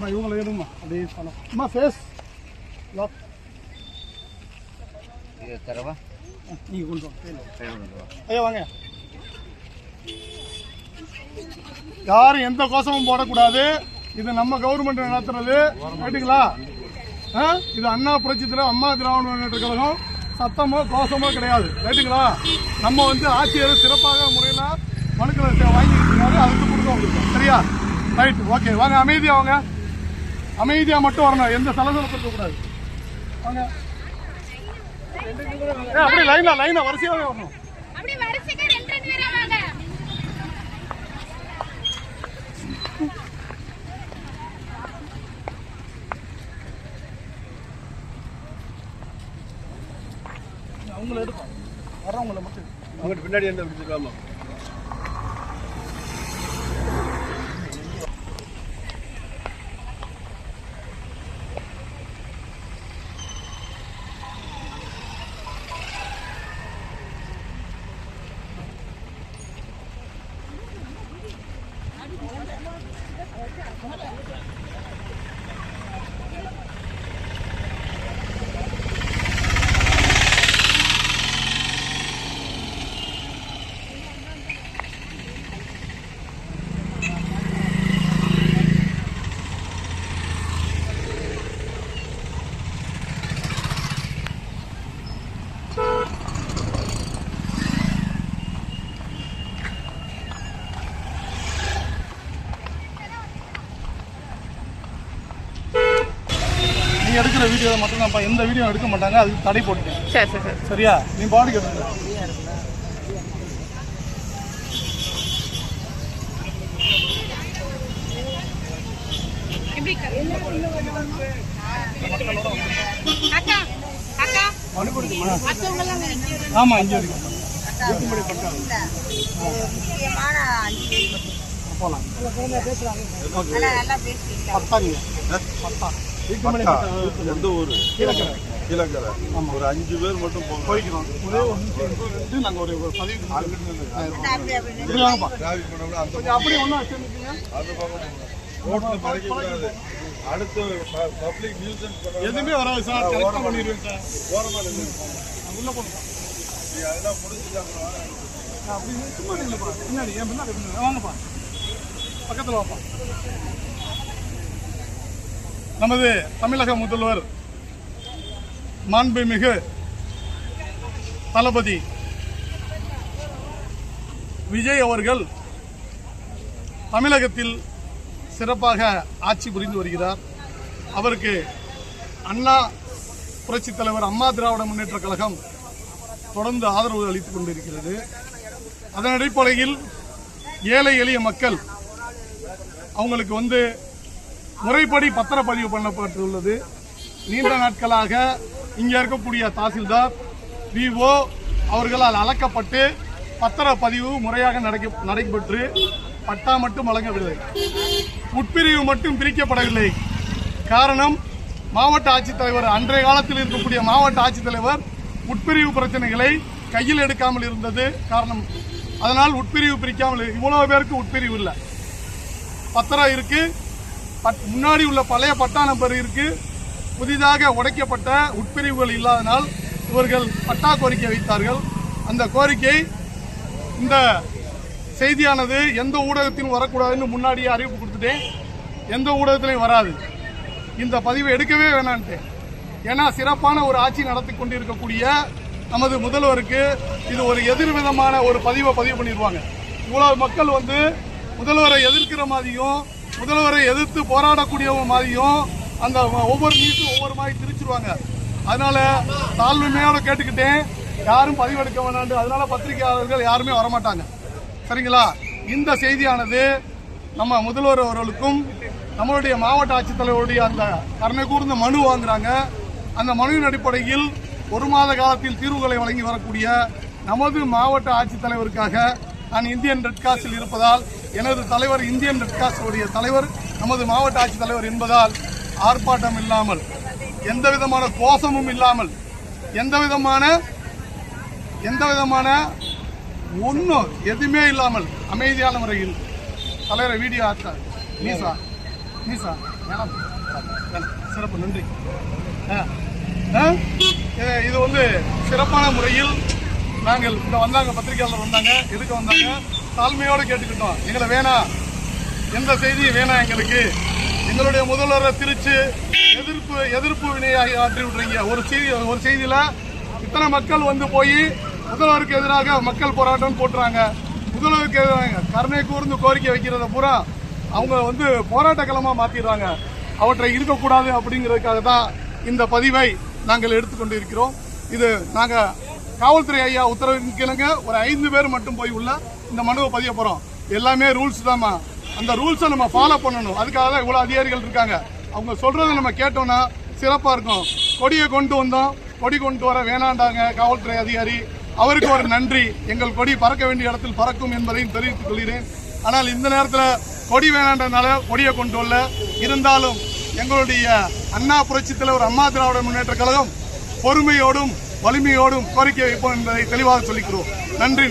இவங்களை எடுமா அப்படியே பண்ணலாம். அம்மா ஃபேஸ் லாக் தரவா நீங்கள் கொண்டு வாங்க. ஐயா வாங்க. யாரும் எந்த கோஷமும் போடக்கூடாது. இது நம்ம கவர்மெண்ட் நடத்துறது ரைட்டுங்களா? இது அண்ணா புரட்சி அம்மா திராவிட முன்னேற்ற கழகம். சத்தமோ கோஷமோ கிடையாது ரைட்டுங்களா? நம்ம ஆட்சியர் சிறப்பாக முறையில் மனுக்களை வாங்கிட்டு இருக்காரு. அதுக்கு கொடுக்க சரியா? ரைட் ஓகே வாங்க. அமைதியாக வாங்க. அமைதியாக மட்டும் வரணும். எந்த சலசலப்பும் இருக்கக்கூடாது. வாங்க அப்படியே லைனா வரிசையாவே வரணும். அவங்கள எடுப்போம். வர்றவங்கள மட்டும் அவங்ககிட்ட பின்னாடி என்ன பிடிச்சிருக்காமா? எடுக்கிற வீடியோ மட்டும் தான். எந்த வீடியோ எடுக்க மாட்டாங்க. அதுக்கு தடை போட்டுட்டேன். சரி சரியா? நீ பாடி எடுக்க ஆமா இங்க போலாம். எந்த ஊரு? கீழக்கரை. ஒரு 5 பேர் மட்டும் போய்க்கிறோம். நாங்கள் ஒரு பதிவு அப்படி ஒன்றும் அடுத்து பப்ளிக் நியூசன்ஸ் எதுவுமே வராது சார். கரெக்டாக பண்ணிடுவேன் சார். உள்ள போகணும். அதெல்லாம் முடிச்சுட்டாங்க. அப்படி சும்மா இல்லைப்பா. பின்னாடி என் பின்னாடி வாங்கப்பா. பக்கத்தில் வாப்பா. நமது தமிழக முதல்வர் மாண்புமிகு தளபதி விஜய் அவர்கள் தமிழகத்தில் சிறப்பாக ஆட்சி புரிந்து வருகிறார். அவருக்கு அண்ணா புரட்சித் தலைவர் அம்மா திராவிட முன்னேற்ற கழகம் தொடர்ந்து ஆதரவு அளித்துக் கொண்டிருக்கிறது. அதன் அடிப்படையில் ஏழை எளிய மக்கள் அவங்களுக்கு முறைப்படி பத்திரப்பதிவு பண்ணப்பட்டுள்ளது. நீண்ட நாட்களாக இங்கே இருக்கக்கூடிய தாசில்தார் விஓ அவர்களால் அளக்கப்பட்டு பத்திரப்பதிவு முறையாக நடைபெற்று பட்டா மட்டும் வழங்கவில்லை. உட்பிரிவு மட்டும் பிரிக்கப்படவில்லை. காரணம், மாவட்ட ஆட்சித்தலைவர் அன்றைய காலத்தில் இருக்கக்கூடிய மாவட்ட ஆட்சித்தலைவர் உட்பிரிவு பிரச்சனைகளை கையில் எடுக்காமல் இருந்தது காரணம். அதனால் உட்பிரிவு பிரிக்காமல் இவ்வளவு பேருக்கு உட்பிரிவு இல்லை. பத்திரம் இருக்கு. முன்னாடி உள்ள பழைய பட்டா நம்பர் இருக்கு. புதிதாக உடைக்கப்பட்ட உட்பிரிவுகள் இல்லாதனால் இவர்கள் பட்டா கோரிக்கை வைத்தார்கள். அந்த கோரிக்கை இந்த செய்தியானது எந்த ஊடகத்திலும் வரக்கூடாதுன்னு முன்னாடியே அறிவிப்பு கொடுத்துட்டேன். எந்த ஊடகத்திலையும் வராது. இந்த பதிவை எடுக்கவே வேணான்ட்டு. ஏன்னா சிறப்பான ஒரு ஆட்சி நடத்தி கொண்டிருக்கக்கூடிய நமது முதல்வருக்கு இது ஒரு எதிர்விதமான ஒரு பதிவு பண்ணிடுவாங்க. இவ்வளவு மக்கள் முதல்வரை எதிர்க்கிற மாதிரியும் முதல்வரை எதிர்த்து போராடக்கூடியவங்க மாதிரியும் அந்த ஒவ்வொரு நியூஸும் ஒவ்வொரு மாதிரி திரிச்சிருவாங்க. அதனால தாழ்மையோட கேட்டுக்கிட்டேன், யாரும் பதிவெடுக்க வேணாண்டு. அதனால பத்திரிகையாளர்கள் யாருமே வரமாட்டாங்க. சரிங்களா? இந்த செய்தியானது நம்ம முதல்வர் அவர்களுக்கும் நம்மளுடைய மாவட்ட ஆட்சித்தலைவருடைய அந்த கருணை கூர்ந்த மனு வாங்குறாங்க. அந்த மனுவின் அடிப்படையில் 1 மாத காலத்தில் தீர்வுகளை வழங்கி வரக்கூடிய நமது மாவட்ட ஆட்சித்தலைவருக்காக நான் இந்தியன் ரெட் கிராஸில் இருப்பதால், எனது தலைவர் இந்தியன் ரெட் கிராஸ் உடைய தலைவர் நமது மாவட்ட ஆட்சித்தலைவர் என்பதால் ஆர்ப்பாட்டம் இல்லாமல், எந்த விதமான கோஷமும் இல்லாமல், எந்த விதமான ஒன்றும் எதுவுமே இல்லாமல் அமைதியான முறையில் தலைவரை வீடியோ ஆற்றார். நீசா வேணாம். சிறப்பு, நன்றி. இது வந்து சிறப்பான முறையில் நாங்கள் இந்த வந்தாங்க, பத்திரிகையாளர் வந்தாங்க. எதுக்கு வந்தாங்க? தாழ்மையோடு கேட்டுக்கிட்டோம், எங்களை வேணாம், எந்த செய்தியும் வேணாம் எங்களுக்கு. எங்களுடைய முதல்வரை திரிச்சு எதிர்ப்பு வினையாக ஆற்றி விட்டுறீங்க. ஒரு செய்தியில இத்தனை மக்கள் வந்து போய் முதல்வருக்கு எதிராக மக்கள் போராட்டம் போட்டுறாங்க. முதல்வருக்கு எதிராக கருணை கூர்ந்து கோரிக்கை வைக்கிறத பூரா அவங்க வந்து போராட்ட களமா மாத்திடுறாங்க. அவற்றை இருக்கக்கூடாது அப்படிங்கிறதுக்காக தான் இந்த பதிவை நாங்கள் எடுத்துக்கொண்டு இருக்கிறோம். இது நாங்க காவல்துறை ஐயா உத்தரவின் கிழங்க ஒரு 5 பேர் மட்டும் போய் உள்ள இந்த மனுவை பதிய போறோம். எல்லாமே ரூல்ஸ் தான்மா, அந்த ரூல்ஸை நம்ம ஃபாலோ பண்ணணும். அதுக்காக தான் இவ்வளவு அதிகாரிகள் இருக்காங்க. அவங்க சொல்றதை நம்ம கேட்டோம்னா சிறப்பா இருக்கும். கொடியை கொண்டு வந்தோம், கொடி கொண்டு வர வேணாண்டாங்க காவல்துறை அதிகாரி. அவருக்கு ஒரு நன்றி. எங்கள் கொடி பறக்க வேண்டிய இடத்தில் பறக்கும் என்பதையும் தெரிவித்துக் கொள்கிறேன். ஆனால் இந்த நேரத்தில் கொடி வேணாண்டனால கொடியை கொண்டு வரல. இருந்தாலும் எங்களுடைய அண்ணா புரட்சித் தலைவர் அம்மா திராவிட முன்னேற்ற கழகம் பொறுமையோடும் வலிமையோடும் கோரிக்கை வைப்போம் என்பதை தெளிவாக சொல்லிக்கிறோம். நன்றி.